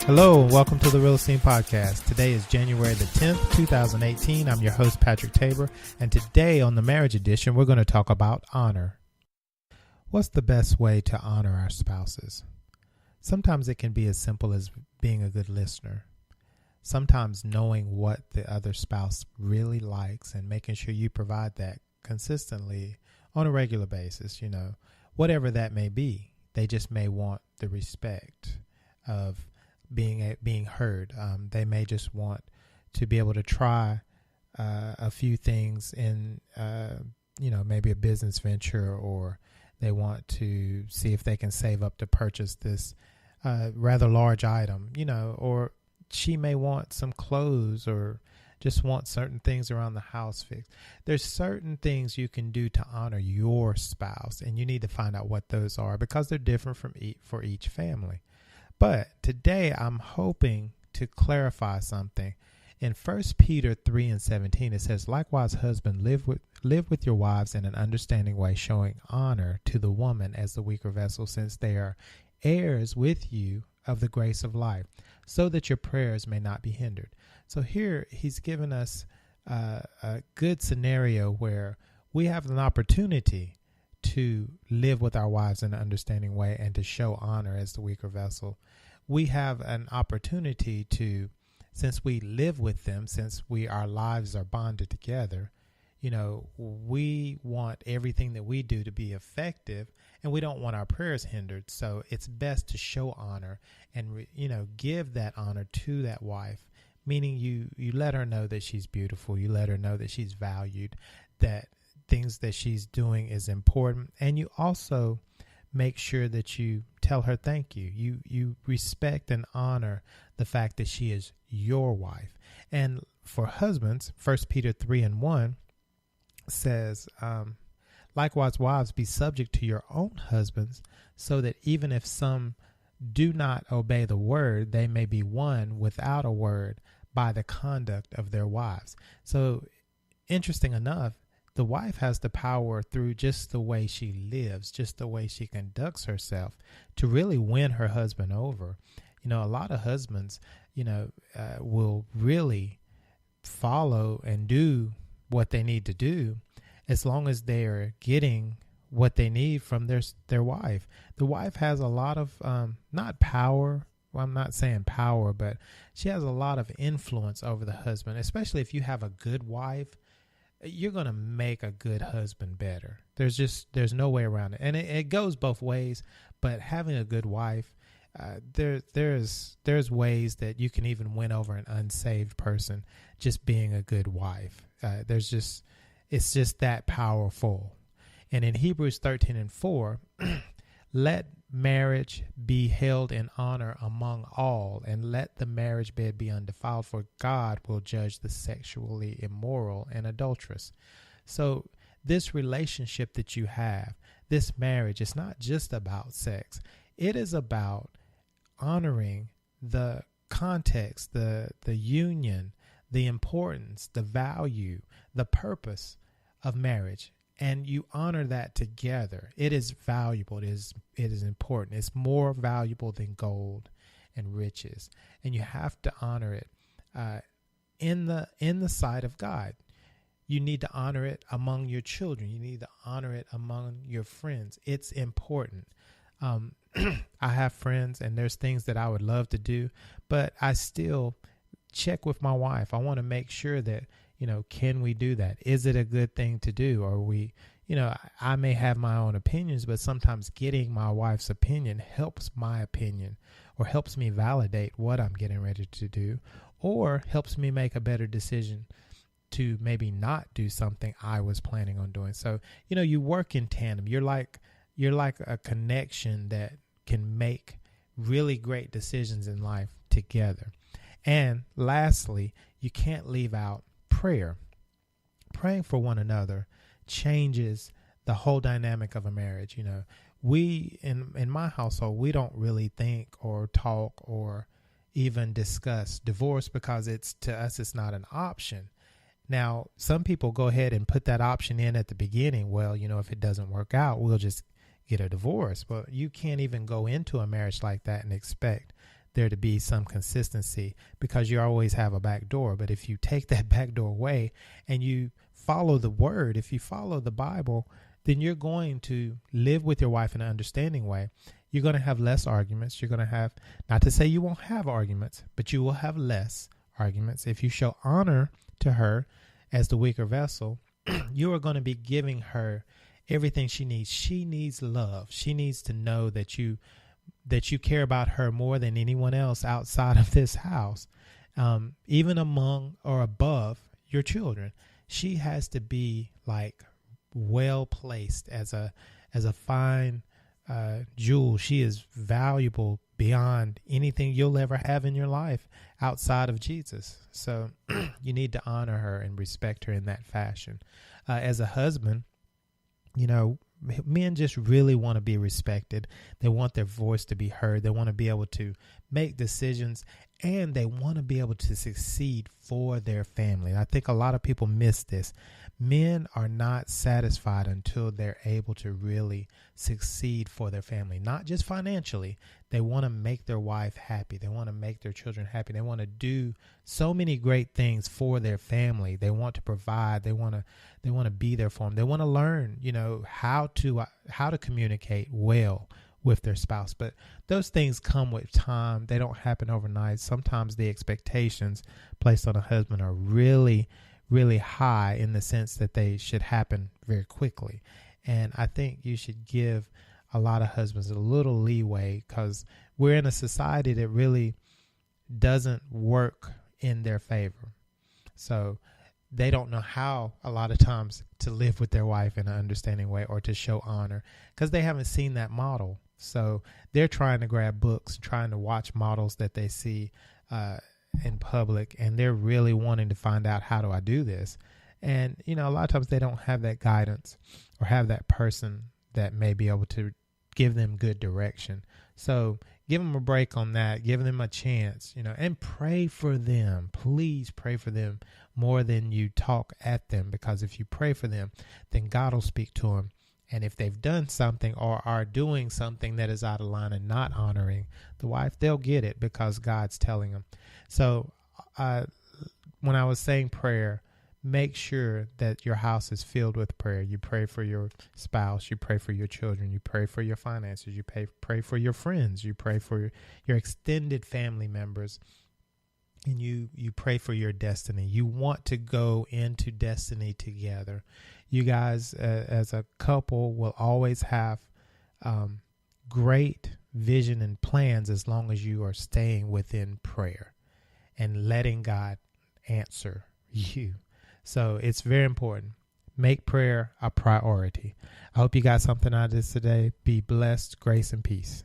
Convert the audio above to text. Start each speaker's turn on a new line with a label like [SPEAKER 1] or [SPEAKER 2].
[SPEAKER 1] Hello and welcome to the Real Estate Podcast. Today is January the 10th, 2018. I'm your host, Patrick Tabor, and today on the Marriage Edition, we're going to talk about honor. What's the best way to honor our spouses? Sometimes it can be as simple as being a good listener. Sometimes knowing what the other spouse really likes and making sure you provide that consistently on a regular basis, whatever that may be. They just may want the respect of being heard. They may just want to be able to try a few things in, maybe a business venture, or they want to see if they can save up to purchase this rather large item, or she may want some clothes or just want certain things around the house fixed. There's certain things you can do to honor your spouse, and you need to find out what those are because they're different for each family. But today I'm hoping to clarify something. In 1 Peter 3:17, it says, "Likewise, husband, live with your wives in an understanding way, showing honor to the woman as the weaker vessel, since they are heirs with you of the grace of life, so that your prayers may not be hindered." So here he's given us a good scenario where we have an opportunity to live with our wives in an understanding way and to show honor as the weaker vessel. We have an opportunity to, since we live with them, since our lives are bonded together, we want everything that we do to be effective, and we don't want our prayers hindered. So it's best to show honor and, give that honor to that wife, meaning you let her know that she's beautiful. You let her know that she's valued, that things that she's doing is important, and you also make sure that you tell her thank you. You respect and honor the fact that she is your wife. And for husbands, 1 Peter 3:1 says, "Likewise, wives, be subject to your own husbands, so that even if some do not obey the word, they may be won without a word by the conduct of their wives." So interesting enough, the wife has the power through just the way she lives, just the way she conducts herself, to really win her husband over. A lot of husbands, will really follow and do what they need to do as long as they're getting what they need from their wife. The wife has a lot of, not power. Well, I'm not saying power, but she has a lot of influence over the husband, especially if you have a good wife. You're going to make a good husband better. There's no way around it. And it goes both ways, but having a good wife, there's ways that you can even win over an unsaved person just being a good wife. It's just that powerful. And in Hebrews 13:4, "Let marriage be held in honor among all, and let the marriage bed be undefiled, for God will judge the sexually immoral and adulterous." So this relationship that you have, this marriage, is not just about sex. It is about honoring the context, the union, the importance, the value, the purpose of marriage. And you honor that together. It is valuable. It is important. It's more valuable than gold and riches. And you have to honor it in the sight of God. You need to honor it among your children. You need to honor it among your friends. It's important. I have friends, and there's things that I would love to do, but I still check with my wife. I want to make sure that, can we do that? Is it a good thing to do? Or I may have my own opinions, but sometimes getting my wife's opinion helps my opinion, or helps me validate what I'm getting ready to do, or helps me make a better decision to maybe not do something I was planning on doing. So, you work in tandem. You're like a connection that can make really great decisions in life together. And lastly, you can't leave out prayer. Praying for one another changes the whole dynamic of a marriage. We in my household, we don't really think or talk or even discuss divorce because to us it's not an option. Now, some people go ahead and put that option in at the beginning. Well, if it doesn't work out, we'll just get a divorce. But you can't even go into a marriage like that and expect there to be some consistency, because you always have a back door. But if you take that back door away and you follow the word, if you follow the Bible, then you're going to live with your wife in an understanding way. You're going to have less arguments. You're going to have, not to say you won't have arguments, but you will have less arguments. If you show honor to her as the weaker vessel, you are going to be giving her everything she needs. She needs love. She needs to know that you care about her more than anyone else outside of this house, even among or above your children. She has to be like well placed as a fine jewel. She is valuable beyond anything you'll ever have in your life outside of Jesus. So you need to honor her and respect her in that fashion. As a husband, men just really want to be respected. They want their voice to be heard. They want to be able to make decisions, and they want to be able to succeed for their family. I think a lot of people miss this. Men are not satisfied until they're able to really succeed for their family, not just financially. They want to make their wife happy. They want to make their children happy. They want to do so many great things for their family. They want to provide. They want to be there for them. They want to learn, how to communicate well with their spouse. But those things come with time. They don't happen overnight. Sometimes the expectations placed on a husband are really, really high in the sense that they should happen very quickly. And I think you should give a lot of husbands a little leeway, because we're in a society that really doesn't work in their favor. So they don't know how a lot of times to live with their wife in an understanding way or to show honor, because they haven't seen that model. So they're trying to grab books, trying to watch models that they see in public, and they're really wanting to find out, how do I do this? And, a lot of times they don't have that guidance or have that person that may be able to give them good direction. So give them a break on that. Give them a chance, and pray for them. Please pray for them more than you talk at them, because if you pray for them, then God will speak to them. And if they've done something or are doing something that is out of line and not honoring the wife, they'll get it because God's telling them. So when I was saying prayer, make sure that your house is filled with prayer. You pray for your spouse. You pray for your children. You pray for your finances. You pray for your friends. You pray for your extended family members. And you pray for your destiny. You want to go into destiny together. You guys, as a couple, will always have great vision and plans as long as you are staying within prayer and letting God answer you. So it's very important. Make prayer a priority. I hope you got something out of this today. Be blessed, grace, and peace.